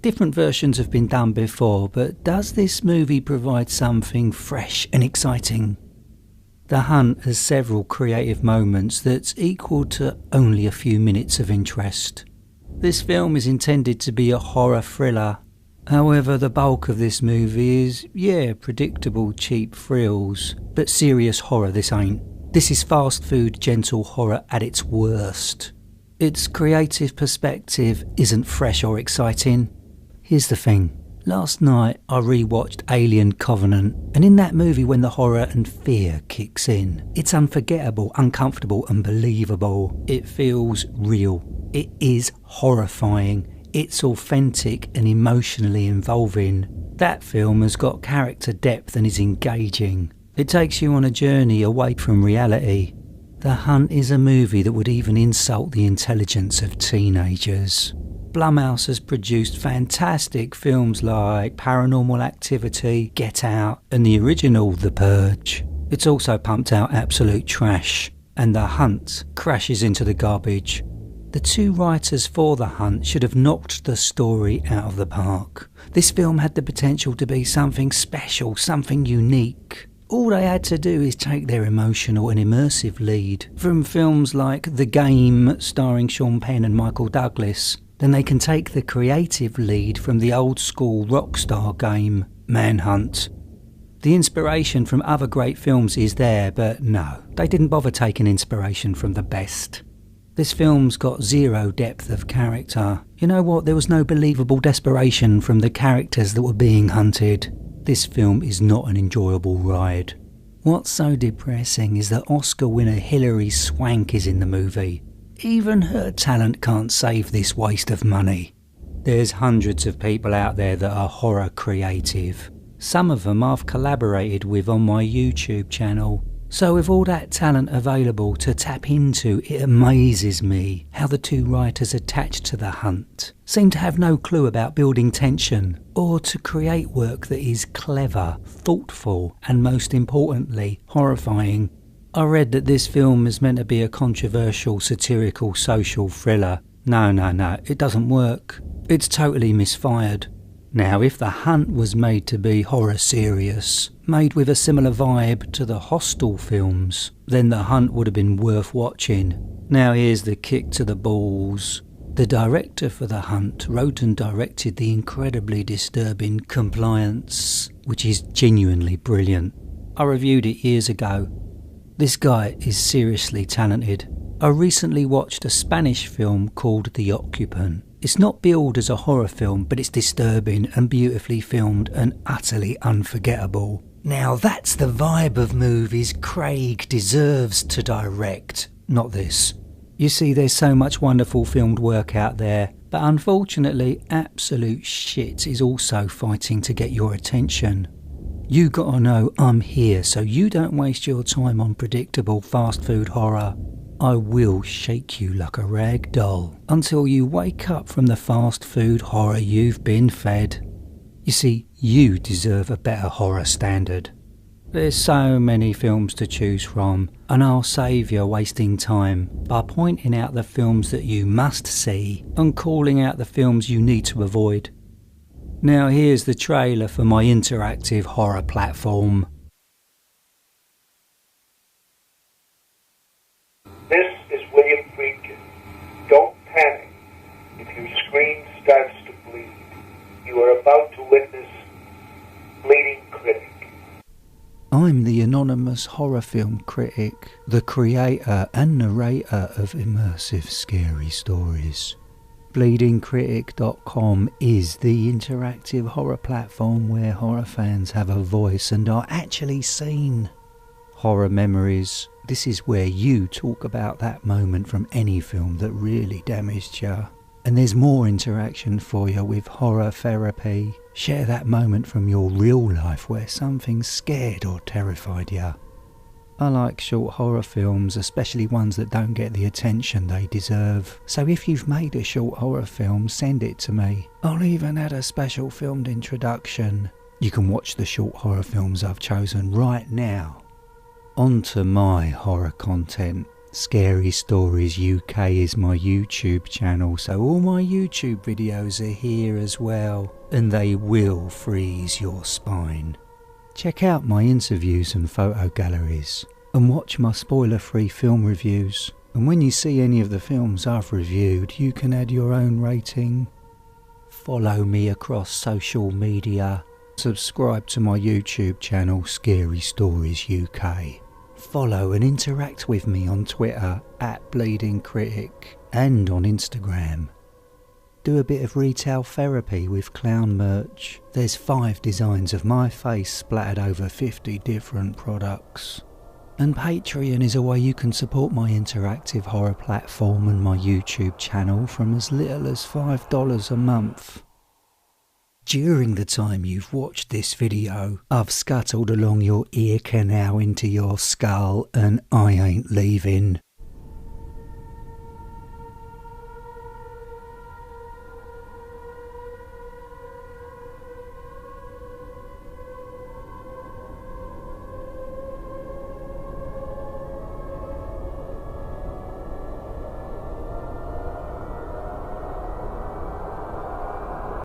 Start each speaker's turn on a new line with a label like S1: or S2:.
S1: Different versions have been done before, but does this movie provide something fresh and exciting? The Hunt has several creative moments that's equal to only a few minutes of interest. This film is intended to be a horror thriller. However, the bulk of this movie is, predictable cheap thrills, but serious horror this ain't. This is fast food gentle horror at its worst. Its creative perspective isn't fresh or exciting. Here's the thing. Last night I rewatched Alien Covenant, and in that movie when the horror and fear kicks in, it's unforgettable, uncomfortable and believable. It feels real. It is horrifying. It's authentic and emotionally involving. That film has got character depth and is engaging. It takes you on a journey away from reality. The Hunt is a movie that would even insult the intelligence of teenagers. Blumhouse has produced fantastic films like Paranormal Activity, Get Out and the original The Purge. It's also pumped out absolute trash, and The Hunt crashes into the garbage. The two writers for The Hunt should have knocked the story out of the park. This film had the potential to be something special, something unique. All they had to do is take their emotional and immersive lead from films like The Game, starring Sean Penn and Michael Douglas. Then they can take the creative lead from the old school rockstar game, Manhunt. The inspiration from other great films is there, but no, they didn't bother taking inspiration from the best. This film's got zero depth of character. You know what, there was no believable desperation from the characters that were being hunted. This film is not an enjoyable ride. What's so depressing is that Oscar winner Hilary Swank is in the movie. Even her talent can't save this waste of money. There's hundreds of people out there that are horror creative. Some of them I've collaborated with on my YouTube channel. So with all that talent available to tap into, it amazes me how the two writers attached to The Hunt seem to have no clue about building tension or to create work that is clever, thoughtful and most importantly, horrifying. I read that this film is meant to be a controversial, satirical, social thriller. No, it doesn't work. It's totally misfired. Now, if The Hunt was made to be horror serious, made with a similar vibe to the Hostel films, then The Hunt would have been worth watching. Now here's the kick to the balls. The director for The Hunt wrote and directed the incredibly disturbing Compliance, which is genuinely brilliant. I reviewed it years ago. This guy is seriously talented. I recently watched a Spanish film called The Occupant. It's not billed as a horror film, but it's disturbing and beautifully filmed and utterly unforgettable. Now that's the vibe of movies Craig deserves to direct, not this. You see, there's so much wonderful filmed work out there, but unfortunately, absolute shit is also fighting to get your attention. You gotta know I'm here, so you don't waste your time on predictable fast food horror. I will shake you like a rag doll until you wake up from the fast food horror you've been fed. You see, you deserve a better horror standard. There's so many films to choose from, and I'll save you wasting time by pointing out the films that you must see and calling out the films you need to avoid. Now here's the trailer for my interactive horror platform.
S2: This is William Friedkin. Don't panic. If your screen starts to bleed, you are about to witness Bleeding Critic.
S1: I'm the anonymous horror film critic, the creator and narrator of immersive scary stories. BleedingCritic.com is the interactive horror platform where horror fans have a voice and are actually seen. Horror Memories. This is where you talk about that moment from any film that really damaged you. And there's more interaction for you with Horror Therapy. Share that moment from your real life where something scared or terrified you. I like short horror films, especially ones that don't get the attention they deserve. So if you've made a short horror film, send it to me. I'll even add a special filmed introduction. You can watch the short horror films I've chosen right now. On to my horror content. Scary Stories UK is my YouTube channel, so all my YouTube videos are here as well, and they will freeze your spine. Check out my interviews and photo galleries, and watch my spoiler-free film reviews. And when you see any of the films I've reviewed, you can add your own rating. Follow me across social media. Subscribe to my YouTube channel, Scary Stories UK. Follow and interact with me on Twitter @BleedingCritic and on Instagram. Do a bit of retail therapy with clown merch. There's 5 designs of my face splattered over 50 different products. And Patreon is a way you can support my interactive horror platform and my YouTube channel from as little as $5 a month. During the time you've watched this video, I've scuttled along your ear canal into your skull and I ain't leaving.